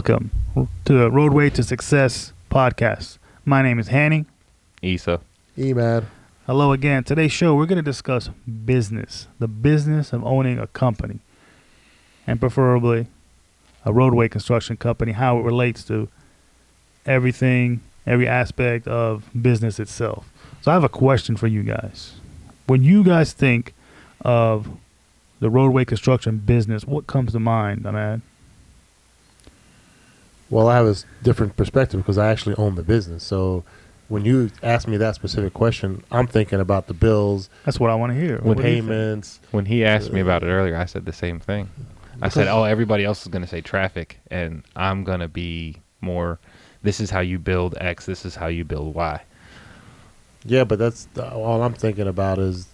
Welcome to the Roadway to Success podcast. My name is Hanny. Issa. E-Man. Hello again. Today's show, we're going to discuss business, the business of owning a company, and preferably a roadway construction company, how it relates to everything, every aspect of business itself. So I have a question for you guys. When you guys think of the roadway construction business, what comes to mind, Ahmad? Well, I have a different perspective because I actually own the business. So when you ask me that specific question, I'm thinking about the bills, That's what I want to hear. What do you think? payments. When he asked me about it earlier, I said the same thing. I said, oh, everybody else is going to say traffic, and I'm going to be more, this is how you build X, this is how you build Y. Yeah, but that's all I'm thinking about is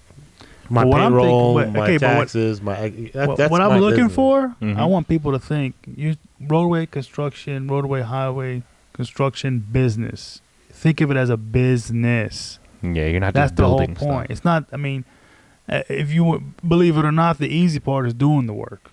my But what I'm payroll, thinking- my okay, but what- taxes, that's what my I'm looking business. for, Mhm. I want people to think roadway construction, roadway highway construction business. Think of it as a business. Yeah, you're not That's just the whole building point. stuff. It's not. I mean, if you believe it or not, the easy part is doing the work.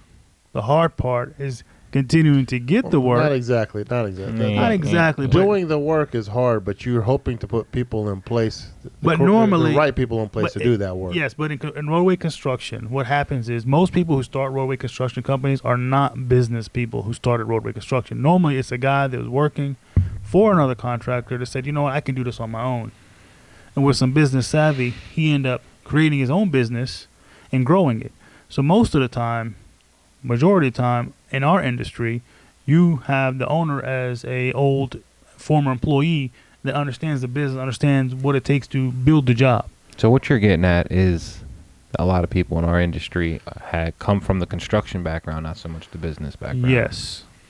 The hard part is continuing to get the work. Not exactly. Not exactly. Yeah. Not exactly, but Doing the work is hard, but you're hoping to put people in place. But the normally- right people in place but to do that work. Yes, but in roadway construction, what happens is most people who start roadway construction companies are not business people who started roadway construction. Normally, it's a guy that was working for another contractor that said, you know what, I can do this on my own. And with some business savvy, he ended up creating his own business and growing it. So most of the time, majority of the time in our industry, you have the owner as a old former employee that understands the business, understands what it takes to build the job. So what you're getting at is a lot of people in our industry had come from the construction background, not so much the business background.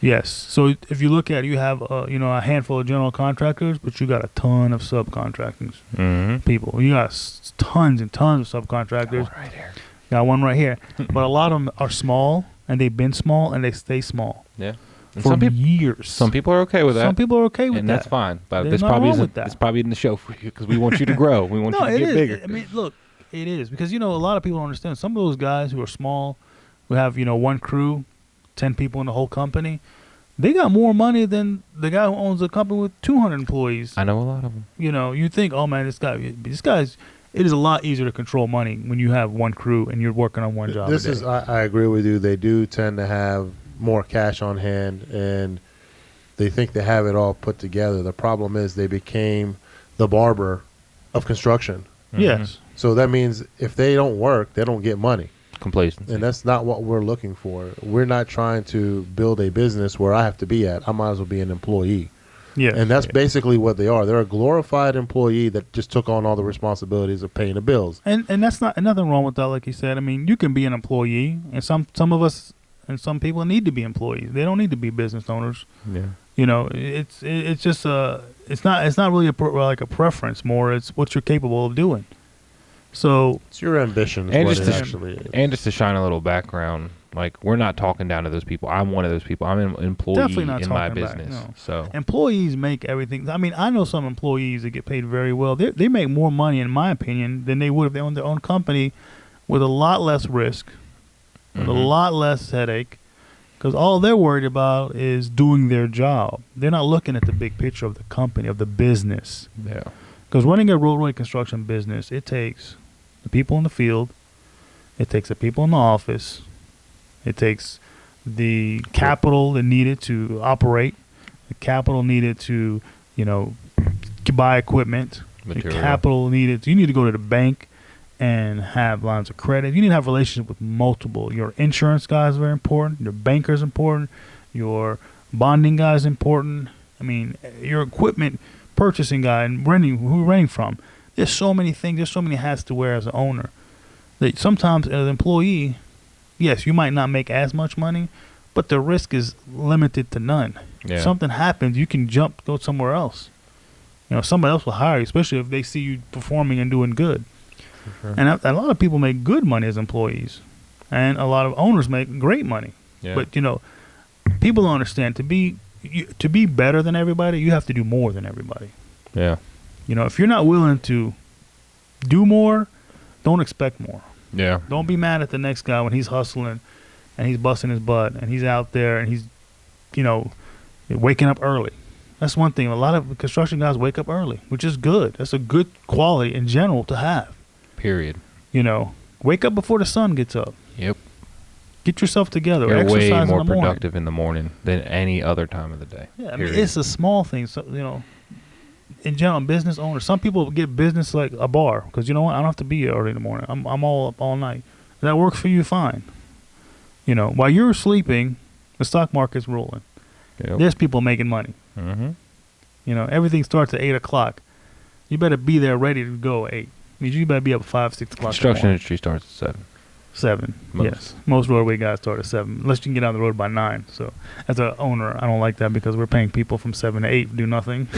Yes. So if you look at it, you have a handful of general contractors, but you got a ton of subcontractors Mm-hmm. people. You got tons and tons of subcontractors. Right here. Got one right here, but a lot of them are small, and they've been small, and they stay small Yeah. And for some years. people are okay with that. Some people are okay with and that. that's fine. But There's this nothing probably wrong isn't. with that. This probably isn't the show for you because we want you to grow. We want No, you to it get is. bigger. I mean, look, it is because a lot of people don't understand. Some of those guys who are small, who have one crew, 10 people in the whole company, they got more money than the guy who owns a company with 200 employees. I know a lot of them. You think, oh man, this guy's. It is a lot easier to control money when you have one crew and you're working on one job. I agree with you. They do tend to have more cash on hand, and they think they have it all put together. The problem is they became the barber of construction. Yes. So that means if they don't work, they don't get money. Complacency. And that's not what we're looking for. We're not trying to build a business where I have to be at. I might as well be an employee. Yeah. And that's basically what they are. They're a glorified employee that just took on all the responsibilities of paying the bills. And that's nothing wrong with that, like you said. I mean, you can be an employee, and some of us and some people need to be employees. They don't need to be business owners. Yeah. It's just it's not really like a preference. More, it's what you're capable of doing. So It's your ambition. And Is just what it to- actually is. And just to shine a little background, like we're not talking down to those people. I'm one of those people. I'm an employee Definitely not in my talking back, business. no. So employees make everything. I mean, I know some employees that get paid very well. They make more money, in my opinion, than they would if they owned their own company, with a lot less risk, with a Mhm. lot less headache, because all they're worried about is doing their job. They're not looking at the big picture of the company, of the business. yeah. Because running a roadway construction business, it takes the people in the field, it takes the people in the office, it takes the capital that needed to operate, the capital needed to, buy equipment, Material. the capital needed. You need to go to the bank and have lines of credit. You need to have relationships with multiple. Your insurance guy is very important. Your banker is important. Your bonding guy is important. I mean, your equipment purchasing guy and renting, who you're renting from. There's so many things. There's so many hats to wear as an owner. That sometimes as an employee, yes, you might not make as much money, but the risk is limited to none. Yeah. If something happens, you can go somewhere else. Somebody else will hire you, especially if they see you performing and doing good. Sure. And a lot of people make good money as employees, and a lot of owners make great money. Yeah. But people don't understand to be better than everybody, you have to do more than everybody. Yeah. If you're not willing to do more, don't expect more. Yeah. Don't be mad at the next guy when he's hustling and he's busting his butt and he's out there and he's, Waking up early. That's one thing. A lot of construction guys wake up early, which is good. That's a good quality in general to have. Period. You know, wake up before the sun gets up. Yep. Get yourself together. You're Exercise way more in the morning. productive in the morning than any other time of the day. Yeah, I mean, Period. it's a small thing. So, you know, in general, business owners, some people get business like a bar because, you know what, I don't have to be here early in the morning. I'm all up all night. If that works for you, fine. You know, while you're sleeping, the stock market's rolling. Yep. There's people making money. Mm-hmm. You know, everything starts at 8 o'clock. You better be there ready to go at 8. Means you better be up 5, 6 o'clock. Construction industry starts at 7. 7. Most. Yes. Most roadway guys start at 7, unless you can get on the road by 9. So, as an owner, I don't like that because we're paying people from 7 to 8 to do nothing.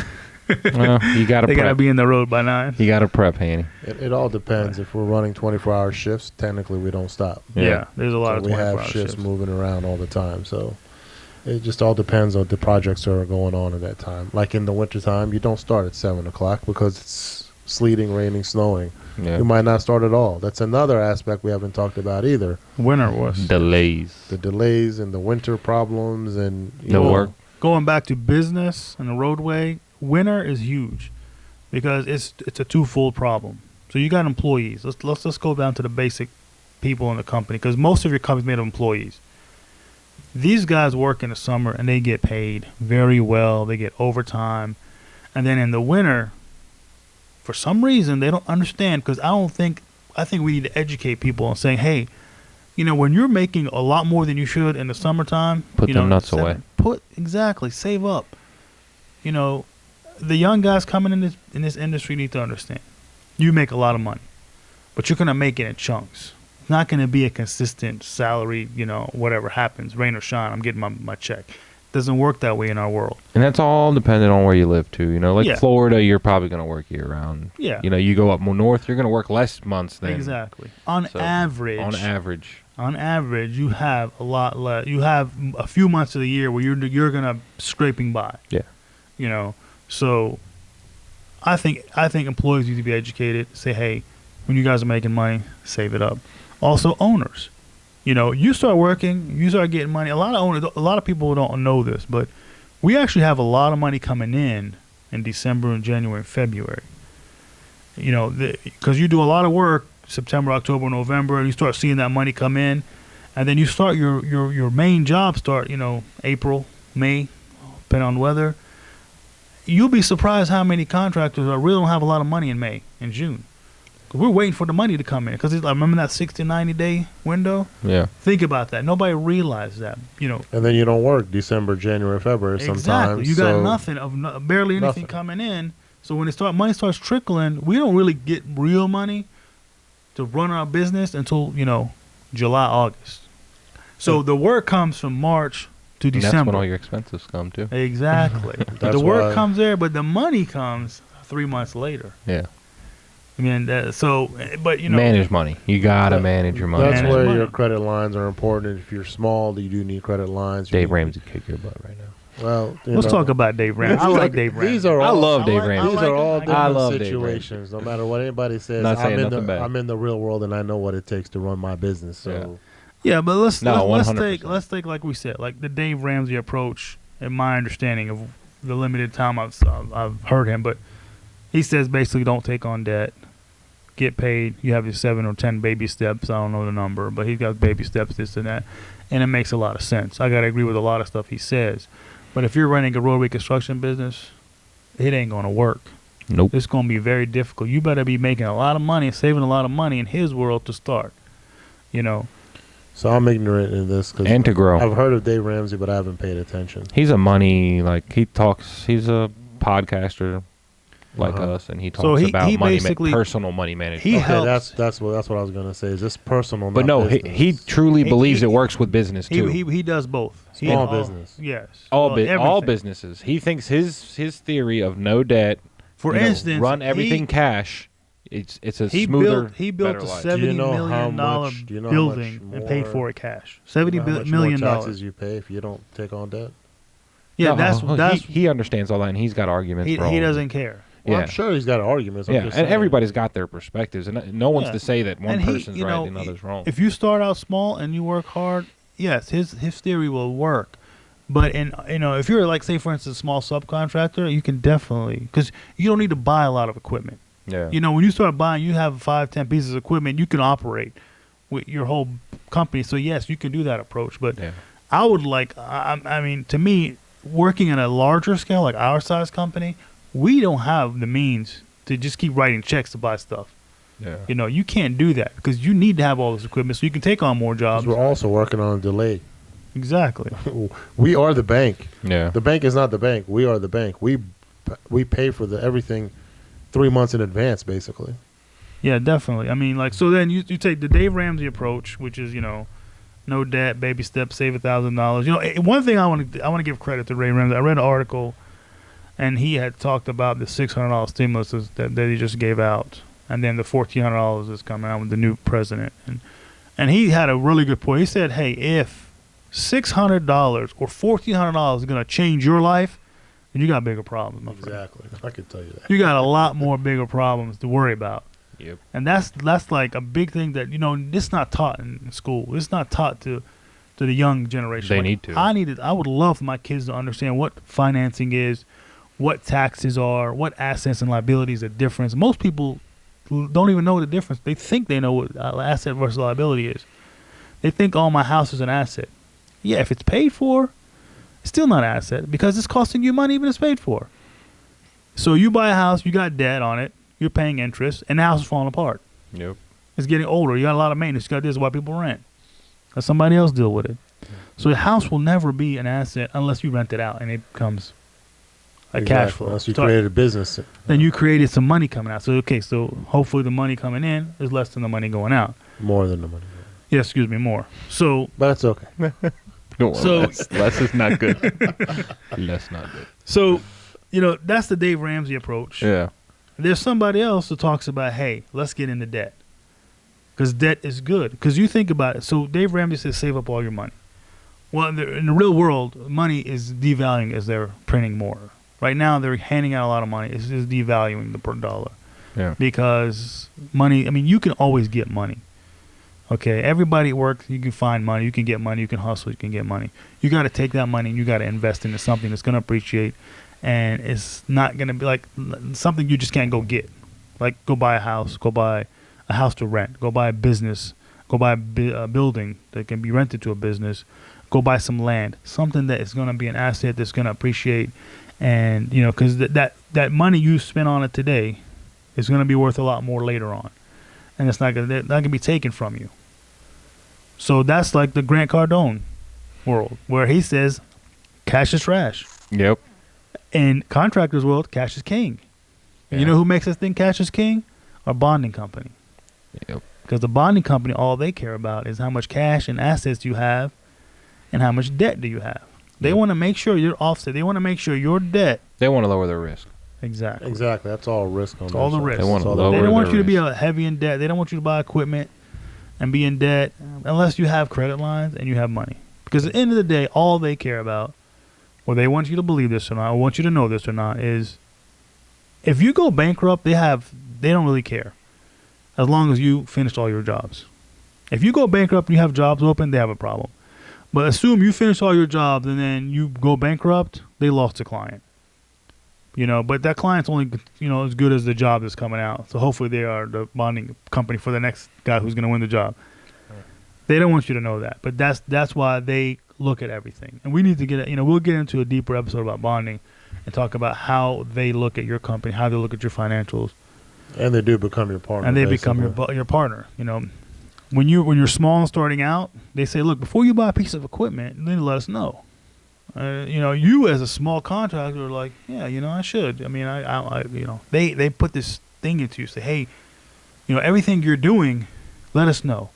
Well, you got to They got to prep. be in the road by 9. You got to prep, Hanny. It all depends. If we're running 24-hour shifts, technically we don't stop. Yeah. There's a lot So of we 24-hour have shifts. shifts moving around all the time. So it just all depends on the projects that are going on at that time. Like in the wintertime, you don't start at 7 o'clock because it's sleeting, raining, snowing. Yeah. You might not start at all. That's another aspect we haven't talked about either. Winter was. Delays. The delays and the winter problems and you No know, work. Going back to business and the roadway, winter is huge because it's a twofold problem. So you got employees. Let's go down to the basic people in the company because most of your company's made of employees. These guys work in the summer and they get paid very well. They get overtime, and then in the winter, for some reason they don't understand because I think we need to educate people on saying, hey, you know, when you're making a lot more than you should in the summertime, Put you them know, nuts away. Exactly, save up. You know, the young guys coming in this industry need to understand. You make a lot of money, but you're gonna make it in chunks. It's not gonna be a consistent salary. You know, whatever happens, rain or shine, I'm getting my check. Doesn't work that way in our world. And that's all dependent on where you live, too. You know, like Yeah. Florida, you're probably going to work year round. Yeah. You know, you go up more north, you're going to work less months than. Exactly. On So, average. On average. You have a lot less. You have a few months of the year where you're gonna scraping by. Yeah. You know, so I think employees need to be educated. Say, hey, when you guys are making money, save it up. Also, owners. You know, you start working, you start getting money. A lot of people don't know this, but we actually have a lot of money coming in December and January and February. You know, because you do a lot of work September, October, November, and you start seeing that money come in, and then you start your main job start, you know, April, May, depending on weather. You'll be surprised how many contractors really don't have a lot of money in May and June. 'Cause we're waiting for the money to come in. Because I remember that 60 to 90 day window. Yeah. Think about that. Nobody realized that. You know, and then you don't work December, January, February sometimes. exactly. You got so nothing barely anything Nothing. coming in. So when money starts trickling, we don't really get real money to run our business until, you know, July, August. So the work comes from March to And December. that's when all your expenses come, too. Exactly. That's the work why- comes there, but the money comes 3 months later. Yeah. I mean, but you know, Manage money. You got to That- manage your money. That's Manage where money. your credit lines are important. If you're small, you do need credit lines. You Dave need- Ramsey kick your butt right now. Well, you let's know, talk about Dave Ramsey. I these like are- Dave Ramsey. These are I all, love Dave Ramsey. These are all I different love Dave situations. No matter what anybody says, Not saying I'm in nothing bad. I'm in the real world and I know what it takes to run my business. So Yeah, but let's 100%. take like we said, like the Dave Ramsey approach. In my understanding of the limited time I've heard him, but he says basically don't take on debt, get paid. You have your 7 or 10 baby steps. I don't know the number, but he's got baby steps, this and that, and it makes a lot of sense. I gotta agree with a lot of stuff he says, but if you're running a roadway construction business, it ain't gonna work. Nope. It's gonna be very difficult. You better be making a lot of money, saving a lot of money in his world to start. You know. so I'm ignorant in this because And to grow. I've heard of Dave Ramsey, but I haven't paid attention. He's a money, like, he's a podcaster like Uh-huh. us, and he talks So he about basically- personal money management. He Okay, helps. that's what I was gonna say. Is this personal? But not no, business? he truly He- believes he- it works with business, too. He does both. Small business. Yes. all Well, all everything. businesses. He thinks his theory of no debt, For you know, instance, run everything cash. It's a he smoother, built better a life. Do you $70 know million how dollar much- do you know how much building and paid more- for it cash. You $70 know how much million more dollars. taxes you pay if you don't take on debt. Yeah, No, that's he understands all that, and he's got arguments. he for all of it. doesn't care. Well, Yeah. I'm sure he's got arguments. I'm Yeah, just and saying. everybody's got their perspectives, and no one's Yeah. to say that one And he- person's you right know, and others wrong. If you start out small and you work hard, yes, his theory will work. But if you're like, say for instance, a small subcontractor, you can definitely, because you don't need to buy a lot of equipment. Yeah. When you start buying, you have 5-10 pieces of equipment, you can operate with your whole company. So yes, you can do that approach. But Yeah. I would like, I mean, to me, working at a larger scale, like our size company, we don't have the means to just keep writing checks to buy stuff. Yeah. You can't do that because you need to have all this equipment so you can take on more 'Cause jobs. we're also working on a delay. Exactly. We are the bank. Yeah. The bank is not the bank. We are the bank. We pay for everything 3 months in advance, basically. Yeah, definitely. I mean, like, so then you take the Dave Ramsey approach, which is, no debt, baby steps, save $1,000. One thing I want to give credit to Ray Ramsey. I read an article, and he had talked about the $600 stimulus that he just gave out, and then the $1,400 is coming out with the new president, and he had a really good point. He said, "Hey, if $600 or $1,400 is going to change your life, then you got bigger problems, my friend. Exactly. I can tell you that. You got a lot more bigger problems to worry about." Yep. And that's like a big thing that it's not taught in school. It's not taught to the young generation. They Like, need to. I would love for my kids to understand what financing is, what taxes are, what assets and liabilities are different. Most people don't even know the difference. They think they know what asset versus liability is. They think, oh, my house is an asset. Yeah, if it's paid for, it's still not an asset because it's costing you money even if it's paid for. So you buy a house, you got debt on it. You're paying interest, and the house is falling apart. Yep. It's getting older. You got a lot of maintenance. You got this is why people rent. Let somebody else deal with it. So the house will never be an asset unless you rent it out and it becomes a cash flow. Unless you So created a business. then you created some money coming out. So so hopefully the money coming in is less than the money going out. More than the money. Yeah, excuse me, more. So But that's okay. No, So- less is not good. Less not good. so that's the Dave Ramsey approach. Yeah. There's somebody else who talks about, hey, let's get into debt. Because debt is good. Because you think about it. So Dave Ramsey says save up all your money. Well, in the real world, money is devaluing as they're printing more. Right now, they're handing out a lot of money. It's just devaluing the per dollar. Yeah. Because money, I mean, you can always get money. Okay, everybody works. You can find money. You can get money. You can hustle. You can get money. You got to take that money and you got to invest into something that's going to appreciate. And it's not going to be like something you just can't go get. Like go buy a house, go buy a house to rent, go buy a business, go buy a building that can be rented to a business, go buy some land, something that is going to be an asset that's going to appreciate. And, because that money you spend on it today is going to be worth a lot more later on. And it's not going to be taken from you. So that's like the Grant Cardone world where he says cash is trash. Yep. In contractors' world, cash is king. And you Yeah. know who makes us think cash is king? Our bonding company. Yep. Because the bonding company, all they care about is how much cash and assets you have and how much debt do you have. They Yep. want to make sure you're offset. They want to make sure your debt. They want to lower their risk. Exactly. Exactly. That's all risk on It's all the their side. risk. They want It's to all the lower They don't their want you to be risk. heavy in debt. They don't want you to buy equipment and be in debt unless you have credit lines and you have money. Because at the end of the day, all they care about, or they want you to believe this or not, or want you to know this or not, is if you go bankrupt, they don't really care. As long as you finished all your jobs. If you go bankrupt and you have jobs open, they have a problem. But assume you finish all your jobs and then you go bankrupt, they lost a client. But that client's only, as good as the job that's coming out. So hopefully they are the bonding company for the next guy who's going to win the job. They don't want you to know that. But that's why they look at everything. And we need to we'll get into a deeper episode about bonding and talk about how they look at your company, how they look at your financials. And they do become your partner. And they become basically. your partner. When you're small and starting out, they say, look, before you buy a piece of equipment, then let us know. You as a small contractor are like, yeah, I should. I mean, they put this thing into you, say, hey, everything you're doing, let us know,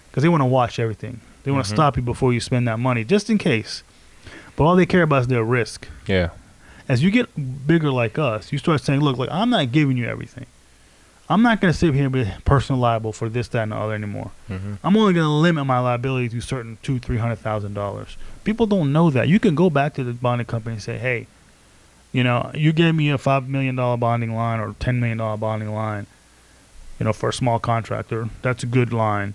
because they want to watch everything. They want to stop you before you spend that money, just in case. But all they care about is their risk. Yeah. As you get bigger like us, you start saying, look, I'm not giving you everything. I'm not going to sit here and be personally liable for this, that, and the other anymore. Mm-hmm. I'm only going to limit my liability to certain $200,000-$300,000. People don't know that. You can go back to the bonding company and say, hey, you gave me a $5 million bonding line or $10 million bonding line, for a small contractor. That's a good line.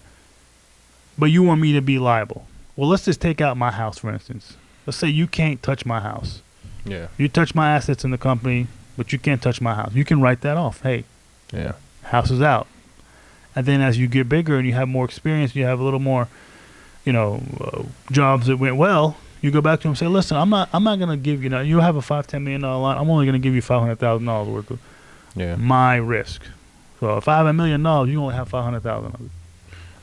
But you want me to be liable. Well, let's just take out my house, for instance. Let's say you can't touch my house. Yeah. You touch my assets in the company, but you can't touch my house. You can write that off. Hey, Yeah. house is out. And then as you get bigger and you have more experience, you have a little more, jobs that went well. You go back to him and say, listen, I'm not gonna give you. You have a $5-10 million line. I'm only gonna give you $500,000 worth of Yeah. my risk. So if I have $1 million, you only have $500,000 of it.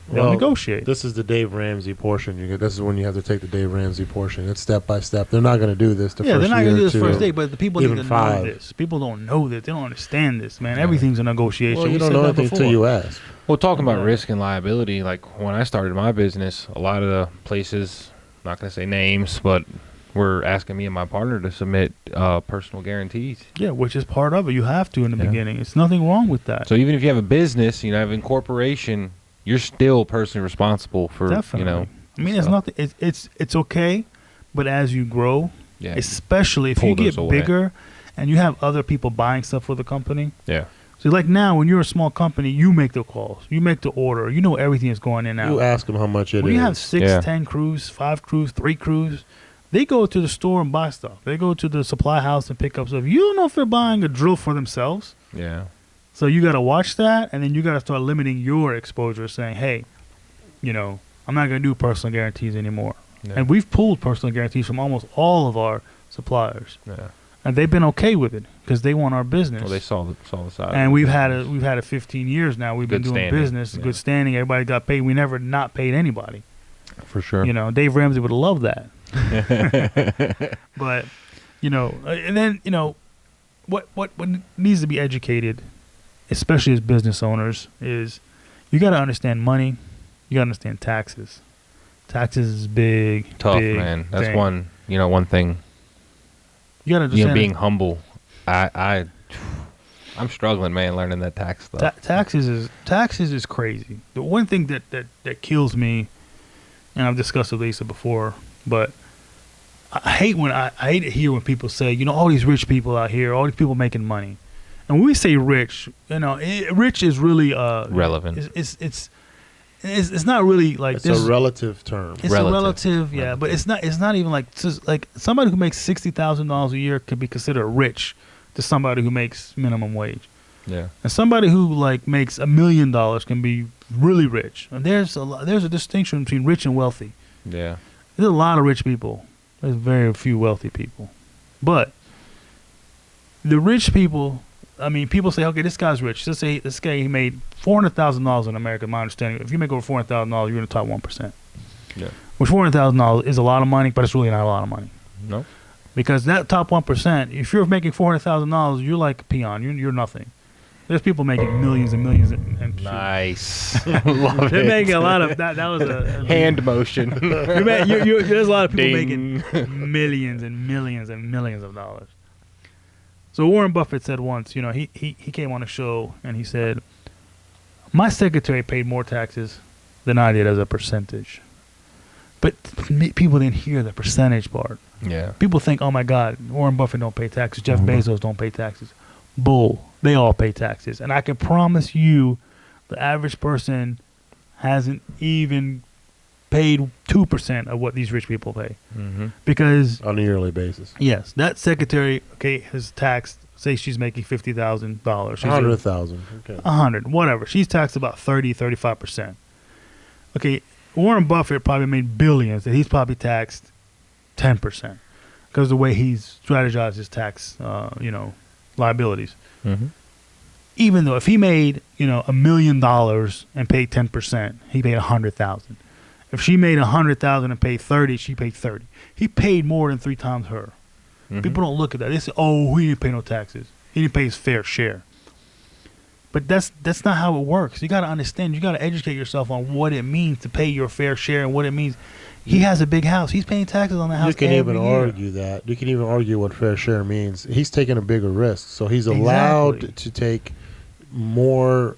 They'll Well, negotiate. This is the Dave Ramsey portion. This is when you have to take the Dave Ramsey portion. It's step by step. They're not going to do this the Yeah, first they're not year gonna do or this two. first day, but the people need even to 5. know this. People don't know this. They don't understand this, man. Everything's a negotiation. Well, you We don't said know that anything before. until you ask. Well, talking about Yeah. risk and liability, like when I started my business, a lot of the places, not going to say names, but were asking me and my partner to submit personal guarantees. Yeah, which is part of it. You have to in the Yeah. beginning. It's nothing wrong with that. So even if you have a business, have incorporation, you're still personally responsible for, Definitely. I mean, it's stuff. nothing. It's okay, but as you grow, Yeah. especially if Pull you get those away. bigger, and you have other people buying stuff for the company. Yeah. So like now, when you're a small company, you make the calls, you make the order, you know everything is going in and You out. ask them how much it is. When you have 6, Yeah. 10 crews, 5 crews, 3 crews, they go to the store and buy stuff. They go to the supply house and pick up stuff. You don't know if they're buying a drill for themselves. Yeah. So you got to watch that, and then you got to start limiting your exposure, saying, hey, I'm not going to do personal guarantees anymore. Yeah. And we've pulled personal guarantees from almost all of our suppliers, Yeah. and they've been okay with it because they want our business. Well, they saw the side. And we've had it 15 years now. We've been Good doing standing, business, yeah. good standing. Everybody got paid. We never not paid anybody. For sure. Dave Ramsey would love that. But and then what needs to be educated, especially as business owners, is you got to understand money. You got to understand taxes. Taxes is big. Tough, big man. That's thing. one thing. You got to understand Being humble. I'm struggling, man, learning that tax stuff. taxes is crazy. The one thing that kills me, and I've discussed with Lisa before, but I hate to hear when people say, all these rich people out here, all these people making money, and when we say rich, rich is really Relevant. It's not really like It's this. a relative term. It's Relative. a relative, yeah, but it's not even like somebody who makes $60,000 a year could be considered rich to somebody who makes minimum wage. Yeah. And somebody who makes $1 million can be really rich. And there's a distinction between rich and wealthy. Yeah. There's a lot of rich people. There's very few wealthy people. But the rich people, people say, okay, this guy's rich. Let's say this guy, he made $400,000 in America. My understanding, if you make over $400,000, you're in the top 1%. Yeah. Which $400,000 is a lot of money, but it's really not a lot of money. No. Because that top 1%, if you're making $400,000, you're like a peon. You're nothing. There's people making millions and millions and Nice. Love they're it. making a lot of that. That was a Hand motion. there's a lot of people Ding. making millions and millions and millions of dollars. So Warren Buffett said once, he came on a show and he said, my secretary paid more taxes than I did as a percentage. But people didn't hear the percentage part. Yeah. People think, oh my God, Warren Buffett don't pay taxes, Jeff Bezos don't pay taxes. Bull. They all pay taxes. And I can promise you the average person hasn't even paid 2% of what these rich people pay. Mm-hmm. Because, On a yearly basis. yes, that secretary, has taxed, say she's making $50,000. She's 100,000. Okay. 100, whatever. She's taxed about 35%. Okay, Warren Buffett probably made billions, and he's probably taxed 10% because the way he's strategized his tax, liabilities. Mm-hmm. Even though if he made, $1 million and paid 10%, he paid 100,000. If she made 100,000 and paid 30, she paid 30. He paid more than 3 times her. Mm-hmm. People don't look at that. They say, "Oh, he didn't pay no taxes. He didn't pay his fair share." But that's not how it works. You got to understand. You got to educate yourself on what it means to pay your fair share and what it means. He has a big house. He's paying taxes on the house. You can every even year. argue that. You can even argue what fair share means. He's taking a bigger risk, so he's allowed Exactly. to take more,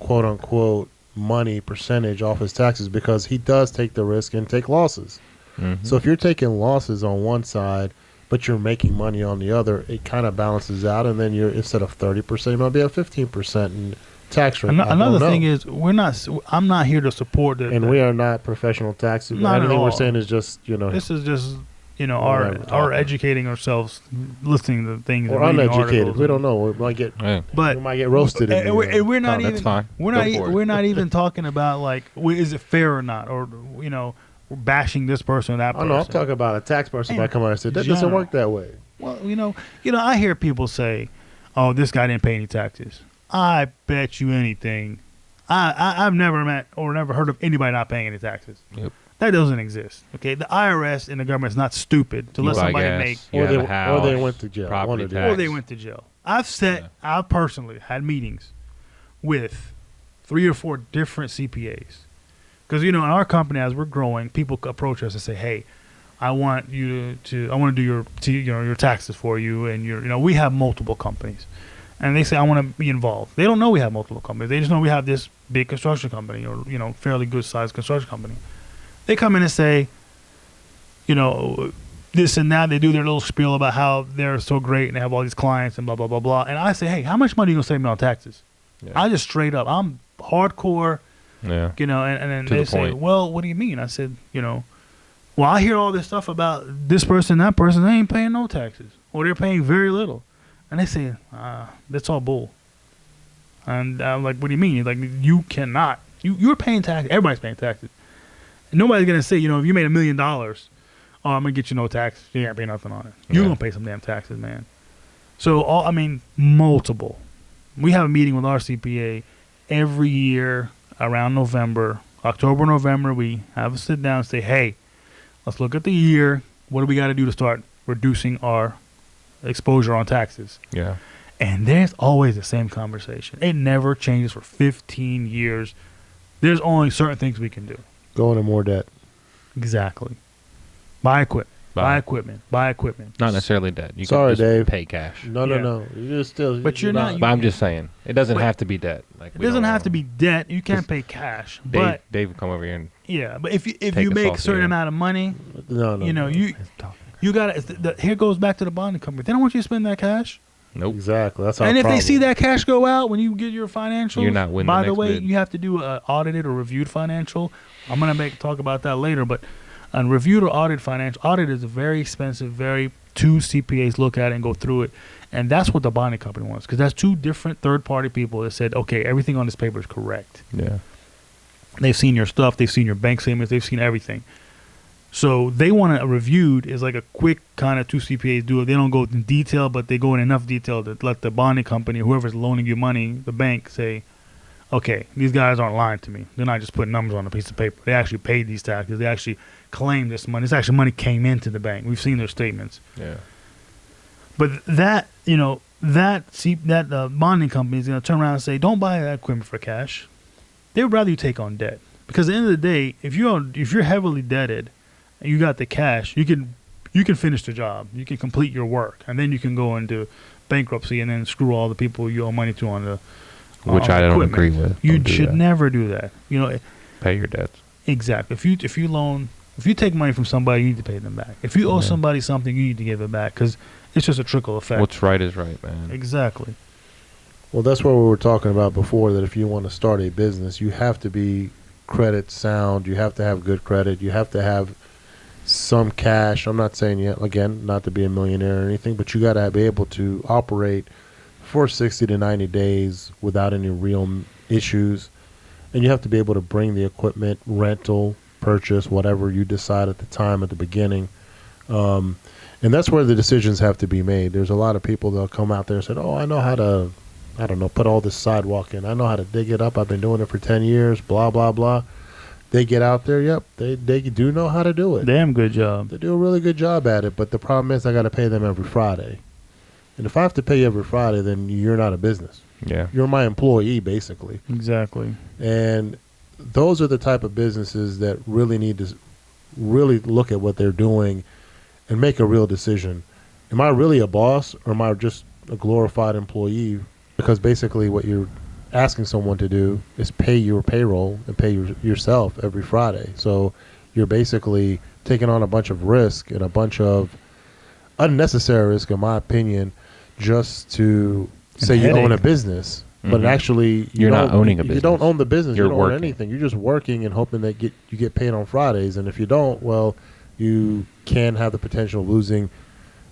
quote unquote, money percentage off his taxes because he does take the risk and take losses. Mm-hmm. So if you're taking losses on one side, but you're making money on the other, it kind of balances out, and then you're instead of 30%, you might be at 15% in tax rate. Another thing is I'm not here to support the. and we are not professional tax. Not at Everything we're all. saying is just This is just are Whatever, talking. educating ourselves, listening to things, Or and reading uneducated. articles We don't know. We might get Yeah. But we might get roasted. and we're not No, even that's fine. we're Go not for it. we're not even talking about like is it fair or not, or we're bashing this person or that I person. know. I'm talking about a tax person In might come out and say that doesn't general. work that way. Well, I hear people say, "Oh, this guy didn't pay any taxes." I bet you anything, I've never met or never heard of anybody not paying any taxes. Yep. That doesn't exist. Okay, the IRS and the government is not stupid to You let buy somebody gas, make, you Or have they- a house, or they went to jail. property One of the- tax. or they went to jail. I've personally had meetings with 3 or 4 different CPAs. Because in our company, as we're growing, people approach us and say, "Hey, I want to do your taxes for you," and we have multiple companies, and they say, "I want to be involved." They don't know we have multiple companies. They just know we have this big construction company or fairly good sized construction company. They come in and say, this and that. They do their little spiel about how they're so great and they have all these clients and blah blah blah blah. And I say, "Hey, how much money are you gonna save me on taxes?" Yeah. I just straight up, I'm hardcore. Yeah. And then To they the say, point. "Well, what do you mean?" I said, well, I hear all this stuff about this person, that person, they ain't paying no taxes, or they're paying very little. And they say, that's all bull. And I'm like, what do you mean? Like, you cannot. You're paying taxes. Everybody's paying taxes. Nobody's going to say, if you made $1 million, oh, I'm going to get you no tax. You ain't pay nothing on it. You're Yeah. going to pay some damn taxes, man. So, multiple. We have a meeting with our CPA every year around November. October, November, we have a sit down and say, "Hey, let's look at the year. What do we got to do to start reducing our exposure on taxes?" Yeah. And there's always the same conversation. It never changes for 15 years. There's only certain things we can do. Go into more debt. Exactly. Buy equipment. Buy equipment. Buy equipment. Not necessarily debt. You Sorry, can just Dave. pay cash. No, Yeah. no. You're still. But you're not- But I'm just saying, it doesn't But- have to be debt. Like It doesn't have to be debt. You can't pay cash. But Dave will come over here and yeah, but if Take you us make a off the certain air. amount of money, No. you got to. Here goes back to the bonding company. They don't want you to spend that cash. nope. Exactly. That's our And if problem. they see that cash go out when you get your financials, You're not winning by the the next way, bid. you have to do an audited or reviewed financial. I'm gonna talk about that later, but a reviewed or audited financial audit is a very expensive. Two CPAs look at it and go through it, and that's what the bonding company wants, because that's 2 different third-party people that said, "Okay, everything on this paper is correct." Yeah. They've seen your stuff, they've seen your bank statements, they've seen everything. So they want it reviewed is like a quick kind of 2 CPAs do it. They don't go in detail, but they go in enough detail to let the bonding company, whoever's loaning you money, the bank, say, "Okay, these guys aren't lying to me. They're not just putting numbers on a piece of paper. They actually paid these taxes. They actually claimed this money. This actually money came into the bank. We've seen their statements." Yeah. But that bonding company is going to turn around and say, "Don't buy that equipment for cash." They'd rather you take on debt, because at the end of the day, if you're heavily debted and you got the cash, you can finish the job, you can complete your work, and then you can go into bankruptcy and then screw all the people you owe money to on the Which on I don't equipment. agree with. You Don't do should that. never do that. Pay your debts. Exactly. If you take money from somebody, you need to pay them back. If you owe Yeah. somebody something, you need to give it back, because it's just a trickle effect. What's right is right, man. Exactly. Well, that's what we were talking about before, that if you want to start a business, you have to be credit sound. You have to have good credit. You have to have some cash. I'm not saying yet, again, not to be a millionaire or anything, but you got to be able to operate for 60 to 90 days without any real issues. And you have to be able to bring the equipment, rental, purchase, whatever you decide at the time at the beginning. And that's where the decisions have to be made. There's a lot of people that'll come out there and say, "Oh, I know how to, I don't know, put all this sidewalk in. I know how to dig it up. I've been doing it for 10 years, blah, blah, blah." They get out there, yep, they do know how to do it. Damn good job. They do a really good job at it, but the problem is I got to pay them every Friday. And if I have to pay you every Friday, then you're not a business. Yeah. You're my employee, basically. Exactly. And those are the type of businesses that really need to really look at what they're doing and make a real decision. Am I really a boss, or am I just a glorified employee? Because basically what you're asking someone to do is pay your payroll and pay yourself every Friday. So you're basically taking on a bunch of risk and a bunch of unnecessary risk, in my opinion, just to say you own a headache. business. But Mhm. actually, You're not owning a You don't business. own the business. You're you don't own working. anything. You're just working and hoping that you get paid on Fridays. And if you don't, well, you can have the potential of losing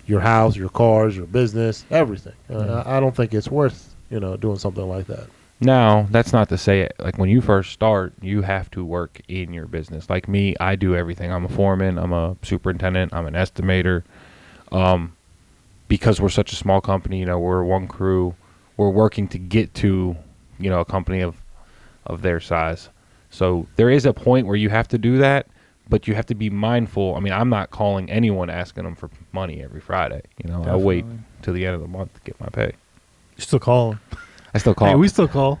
your house, your cars, your business, everything. I don't think it's worth, doing something like that. Now, that's not to say it. Like when you first start, you have to work in your business. Like me, I do everything. I'm a foreman. I'm a superintendent. I'm an estimator. Because we're such a small company, we're one crew. We're working to get to, a company of their size. So there is a point where you have to do that, but you have to be mindful. I mean, I'm not calling anyone asking them for money every Friday. I'll wait till the end of the month to get my pay. You still call them. I still call. Hey, we still call.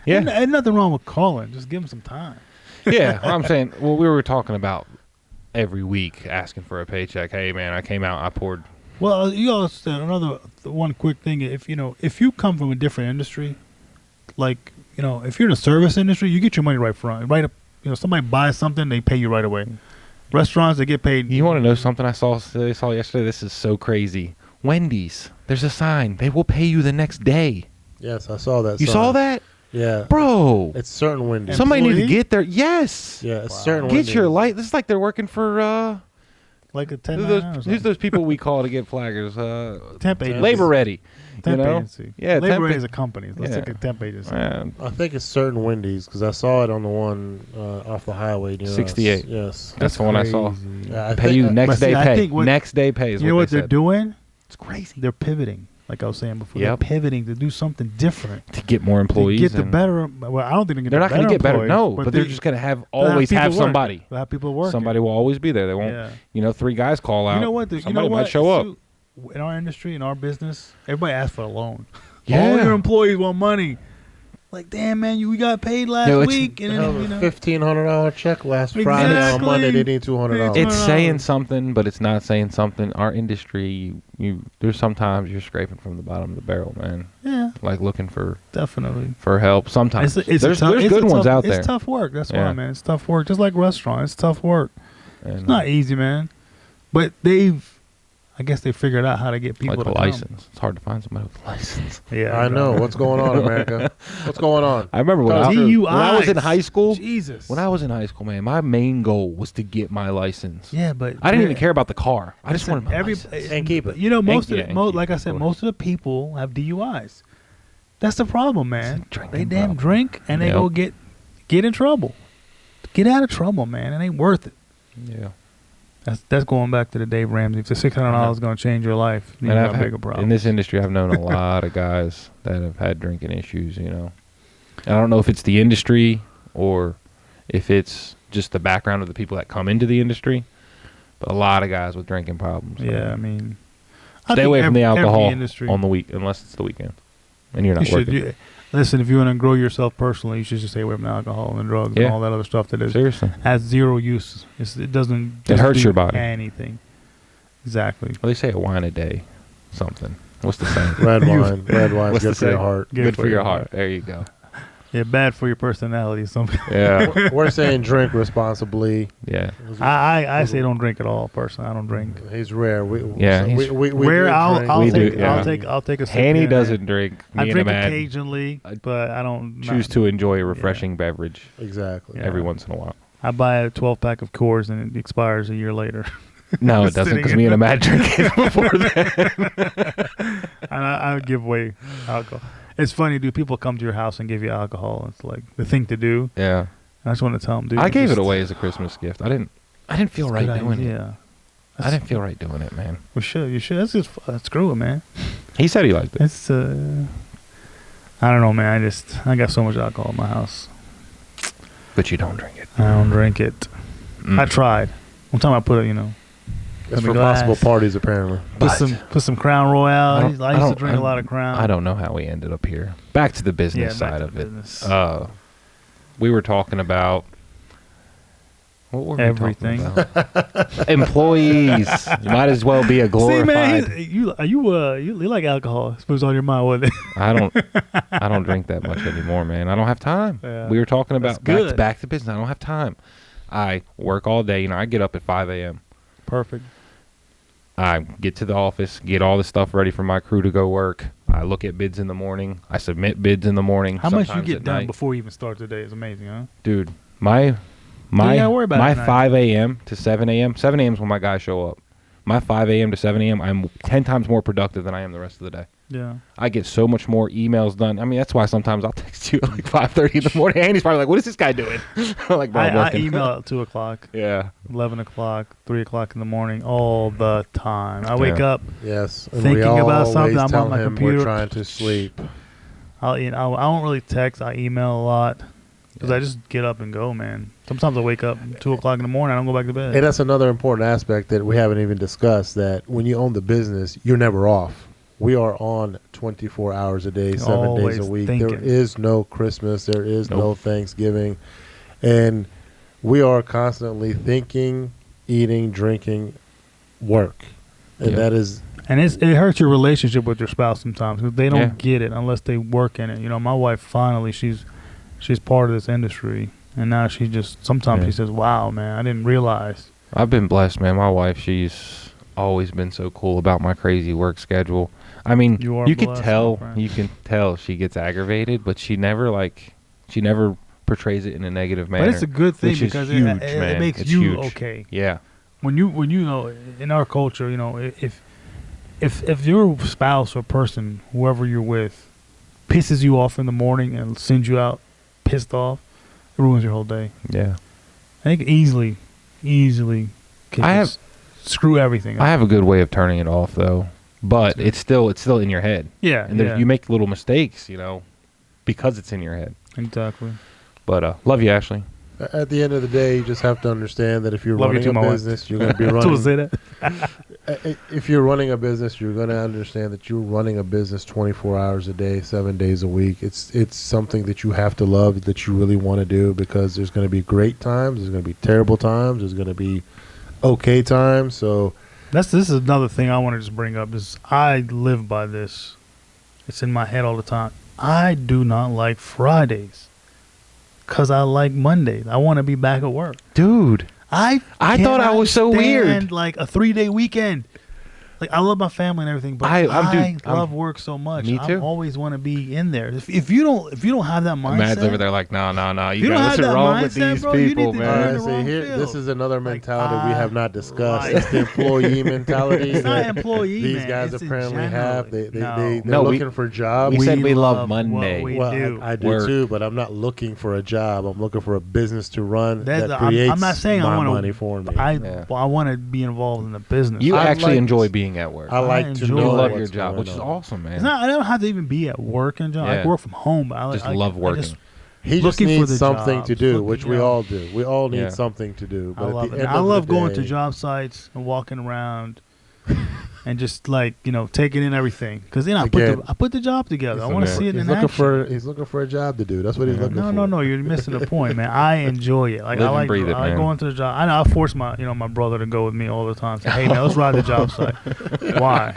Yeah. Ain't nothing wrong with calling. Just give them some time. Yeah, I'm saying, well, we were talking about every week asking for a paycheck. Hey, man, I came out, I poured. Well, you also another one quick thing. If you come from a different industry, like if you're in the service industry, you get your money right front. Right up, somebody buys something, they pay you right away. Restaurants, they get paid. You want to know something I saw yesterday? This is so crazy. Wendy's, there's a sign. They will pay you the next day. Yes, I saw that. You saw that? Yeah. Bro. It's certain Wendy's. Somebody needs to Employee? get there. Yes. Yeah, it's certain Get Wendy's. your light. This is like they're working for like a 10 who's those people we call to get flaggers? temp agency. Labor Ready. Temp agency. Yeah, Labor temp Ready is a company. Let's yeah. take a temp agency. Man, I think it's certain Wendy's because I saw it on the one off the highway. 68. Yes. that's the one I saw. crazy. Yeah, I Pay think- you next but see, day I pay. think Next day pay is You know what they they're said. doing? It's crazy. They're pivoting. Like I was saying before, Yep. they're pivoting to do something different. To get more employees. To get the and better. Well, I don't think they're not going to get better. employees, No, but they're they- just going to they'll always people have working. somebody. They'll have people working. Somebody will always be there. They won't. Yeah. 3 guys call out. You know what? Somebody might show up. In our industry, in our business, everybody asks for a loan. Yeah. All your employees want money. Like, damn, man, we got paid last No, it's- week. And Hell, then, $1,500 check last Friday on Exactly. Monday. They need $200. It's $200. saying something, but it's not saying something. Our industry, there's sometimes you're scraping from the bottom of the barrel, man. yeah, Like looking for definitely. help. Sometimes It's there's it's good ones tough, out there. It's tough work. That's Yeah. why, man. It's tough work. Just like restaurants, it's tough work. And, It's not easy, man. But I guess they figured out how to get people like to a come. license. It's hard to find somebody with a license. Yeah, I know. What's going on, America? What's going on? I remember when DUIs. I was in high school. Jesus. When I was in high school, man, my main goal was to get my license. Yeah, but I didn't even care about the car. I just Listen, wanted my license. And keep it. Most of yeah, the, and keep like I it, said, of most of the people have DUIs. That's the problem, man. It's a drinking They damn problem. drink and they Yep. go get in trouble. Get out of trouble, man. It ain't worth it. Yeah. That's going back to the Dave Ramsey. If the $600 is going to change your life, you And got I've a had, bigger problem. in this industry, I've known a lot of guys that have had drinking issues, And I don't know if it's the industry or if it's just the background of the people that come into the industry, but a lot of guys with drinking problems. Yeah, I mean, I Stay think away from the every alcohol industry, on the week, unless it's the weekend and you're not you should, working. listen, if you want to grow yourself personally, you should just stay away from alcohol and drugs Yeah. and all that other stuff that is Seriously. has zero use. It doesn't. It hurts do your body. Anything. Exactly. Well, they say a wine a day, something. What's the saying? Red wine. Red wine's What's good the for your saying? heart. Good for your heart. There you go. Yeah, bad for your personality. Something. Yeah. We're saying drink responsibly. Yeah. I say don't drink at all. Personally, I don't drink. He's rare. Yeah, we Where do I'll drink. I'll We take do, yeah. I'll take a sip. Hanny here and doesn't drink. there. I Me and drink Ahmad occasionally, but I don't choose to enjoy a refreshing beverage Exactly. Yeah. every once in a while. I buy a 12-pack of Coors and it expires a year later. No, it doesn't, because me and Ahmad drink it before that. And I would give away alcohol. It's funny, dude. People come to your house and give you alcohol. It's like the thing to do. Yeah. And I just want to tell them, dude. I gave just- it away as a Christmas gift. I didn't feel right Good doing it. idea. I didn't feel right doing it, man. We should. You should. That's just screw it, man. He said he liked it. It's I don't know, man. I got so much alcohol in my house. But you don't drink it. I don't drink it. Mm. I tried. One time I put it, It's Let me for glass. possible parties, apparently. put some Crown Royale. I used to don't- drink a lot of Crown. I don't know how we ended up here. Back to the business back side to of the it. business. We were talking about what were we Everything. talking about? Employees. You might as well be a See, glorified. man, you like alcohol? It was on your mind, wasn't it? I don't drink that much anymore, man. I don't have time. Yeah. We were talking That's about good. back to business. I don't have time. I work all day. I get up at 5 a.m. Perfect. I get to the office, get all the stuff ready for my crew to go work. I look at bids in the morning. I submit bids in the morning. How much you sometimes get at done night. before you even start the day is amazing, huh? Dude, my My gotta worry about it my at night. 5 a.m. to 7 a.m. 7 a.m. is when my guys show up. My 5 a.m. to 7 a.m. I'm 10 times more productive than I am the rest of the day. Yeah. I get so much more emails done. I mean, that's why sometimes I'll text you at like 5:30 in the morning. Andy's probably like, "What is this guy doing?" I'm like, bro, I'm I working. email at 2 o'clock, Yeah. 11 o'clock, 3 o'clock in the morning, all the time. I wake Yeah. up, Yes. And Thinking we about always something, I'm tell on my him computer. We're trying to sleep. I don't really text. I email a lot because Yeah. I just get up and go, man. Sometimes I wake up 2 o'clock in the morning. I don't go back to bed. And that's another important aspect that we haven't even discussed, that when you own the business, you're never off. We are on 24 hours a day, 7 Always days a week. thinking. There is no Christmas. There is no Nope. Thanksgiving. And we are constantly thinking, eating, drinking, work. And Yeah. that is, And it hurts your relationship with your spouse sometimes because they don't Yeah. get it unless they work in it. You know, my wife finally she's part of this industry, and now she just sometimes Yeah. she says, "Wow, man, I didn't realize." I've been blessed, man. My wife, she's always been so cool about my crazy work schedule. I mean, You are you can blessed, my tell, friend. you can tell she gets aggravated, but she never portrays it in a negative manner. But it's a good thing which is because huge, it man. makes It's you huge. okay. Yeah, When you know in our culture, you know, if your spouse or person, whoever you're with, pisses you off in the morning and sends you out pissed off, it ruins your whole day. yeah. I think easily can I just screw everything up. I have a good way of turning it off, though. But it's still in your head, yeah, and yeah, you make little mistakes, because it's in your head. exactly. But love you, Ashley. at the end of the day, you just have to understand that if you're Love you running too, my a wife. business, you're going to be To running. say that. If you're running a business, you're going to understand that you're running a business 24 hours a day, 7 days a week. It's something that you have to love, that you really want to do, because there's going to be great times, there's going to be terrible times, there's going to be okay times. So This is another thing I want to just bring up. Is I live by this. It's in my head all the time. I do not like Fridays because I like Mondays. I want to be back at work. Dude, I thought I cannot was so weird. stand, like a 3-day weekend. Like I love my family and everything, but I I'm love work so much. Me too. I always want to be in there. If you don't have that mindset, Matt's over there like, no, You you don't got have what's that wrong with mindset, these bro. You need people, to all You're in right, the man. so wrong here, field. this is another Like, mentality we have not discussed. like- It's the employee mentality. It's not that employee, these man. guys It's in apparently general. have. They're No, we- looking for jobs. we said we love what Monday. we Well, do. I do Work. too, but I'm not looking for a job. I'm looking for a business to run That's- that I'm creates not saying I my wanna- money for me. Yeah. I want to be involved in the business. You I actually like- enjoy being at work. I like to enjoy know You love what's your job, going which is on. awesome, man. It's not. I don't have to even be at work and job. I Yeah. can work from home. But I Just I, love I working. just- He just looking for needs the something to jobs, do, looking, which we you know. all do. We all need Yeah. something to do. But I at love the it. end I of love the going to day- job sites and walking around and just like taking in everything because I Again, put the job together. I want to Yeah. see it He's in looking action. he's looking for a job to do. That's what he's Yeah. looking for. No, you're missing the point, man. I enjoy it. Like Live I and like, breathe it, I like man. going to the job. I know I force my brother to go with me all the time. Say, hey man, let's ride the job site. Why?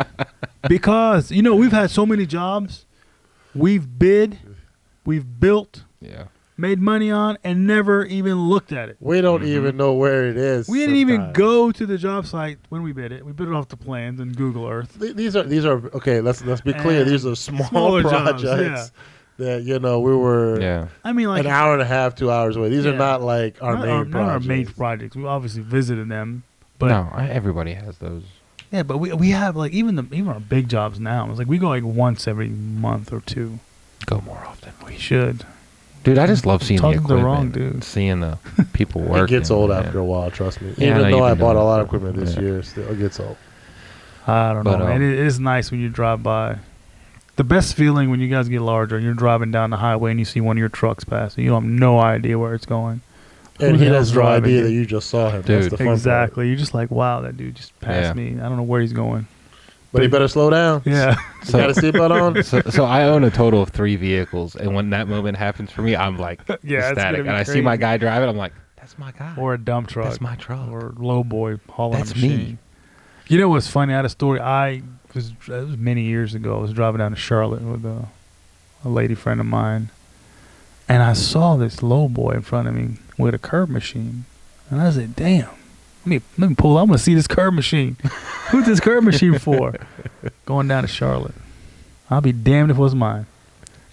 Because we've had so many jobs, we've bid, we've built, Yeah. made money on, and never even looked at it. We don't even know where it is. We didn't even sometimes. go to the job site when we bid it. We bid it off the plans and Google Earth. These are okay. Let's be clear. And These are small smaller jobs, projects that we were Yeah. I mean, like an hour and a half, 2 hours away. These are Yeah. not like our not main not our projects. major projects. We obviously visited them, but No, everybody has those. yeah, but we have like even our big jobs now. It's like we go like once every month or two. Go more often. We should. Dude, I just love seeing the Talking to the equipment. wrong dude. Seeing the people working. It gets old man. after a while. Trust me. Yeah, I know Even you've though I been bought doing a it lot of for- equipment this yeah. year, still it gets old. I don't know, But, man. It is nice when you drive by. The best feeling when you guys get larger and you're driving down the highway and you see one of your trucks pass and you have no idea where it's going. And Who he the hell's has no driving idea it? that you just saw him. That's Dude. the fun part. Exactly. You're just like, wow, that dude just passed Yeah. me. I don't know where he's going. But he better slow down. Yeah. You got a seatbelt on. So I own a total of 3 vehicles, and when that moment happens for me, I'm like Yeah, it's gonna ecstatic. be And I see my crazy. guy driving, I'm like, that's my guy. Or a dump truck. That's my truck. Or low boy hauling That's a machine. me. You know what's funny? I had a story. It was many years ago. I was driving down to Charlotte with a lady friend of mine, and I saw this low boy in front of me with a curb machine, and I said, "Damn, let me pull. I'm gonna see this curb machine. Who's this curb machine for?" Going down to Charlotte. I'll be damned if it was mine.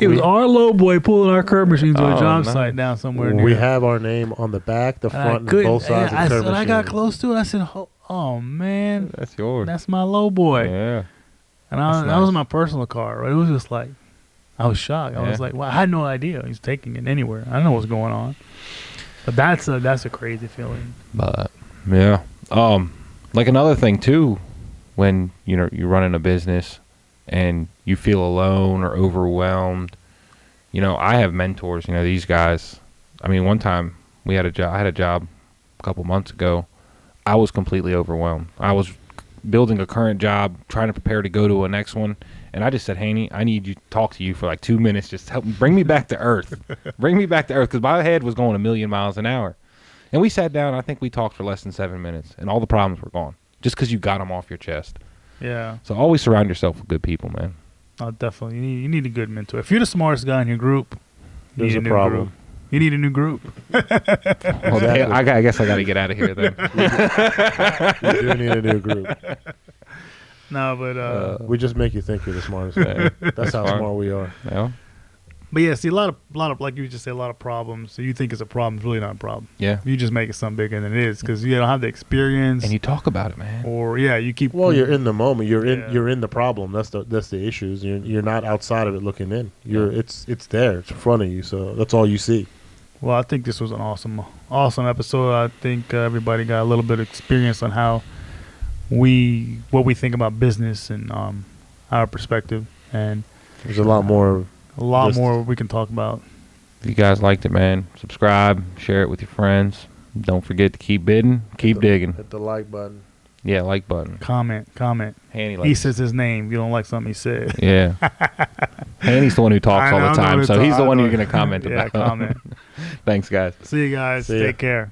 It was our low boy pulling our curb machines to a Oh, job nice. site down somewhere near. We have our name on the back, the And I front, and couldn't- both sides I of the said, curb I got machine. close to it. I said, "Oh man, That's yours. that's my low boy." Yeah. And That's that was nice. my personal car. Right? It was just like, I was shocked. I was Yeah. like, well, I had no idea he's taking it anywhere. I don't know what's going on. But that's a crazy feeling. But yeah, like another thing too, when you're running a business and you feel alone or overwhelmed, I have mentors. These guys. I mean, one time we had a job. I had a job a couple months ago. I was completely overwhelmed. I was building a current job, trying to prepare to go to a next one, and I just said, "Haney, I need you to talk to you for like 2 minutes. Just help me, bring me back to earth. Bring me back to earth," because my head was going a million miles an hour. And we sat down. I think we talked for less than 7 minutes, and all the problems were gone just because you got them off your chest. Yeah, So always surround yourself with good people, man. definitely. You need a good mentor. If you're the smartest guy in your group, you There's need a new problem. group. You need a new group. Well, Exactly. I guess I got to get out of here then. You do need a new group. No, but We just make you think you're the smartest. Yeah. That's how Smart. smart we are. but yeah, see a lot of like you just say, a lot of problems. So you think it's a problem, it's really not a problem. Yeah. You just make it something bigger than it is because you don't have the experience. And you talk about it, man. or you keep. Well, you're in the moment. You're Yeah. in the problem. That's the issues. You're not outside of it looking in. It's there. It's in front of you. So that's all you see. Well, I think this was an awesome episode. I think everybody got a little bit of experience on what we think about business and our perspective, and There's a lot more. a lot Just- more we can talk about. If you guys liked it, man, subscribe, share it with your friends. Don't forget to keep bidding, keep digging. Hit the like button. Yeah, like button. Comment. Hanny He likes. says his name. If you don't like something he said. Yeah. Hanny's the one who talks I all know, the I'm time, gonna so talk- he's the I one know. you're going to comment Yeah, about. comment. Thanks, guys. See you guys. See ya. Take care.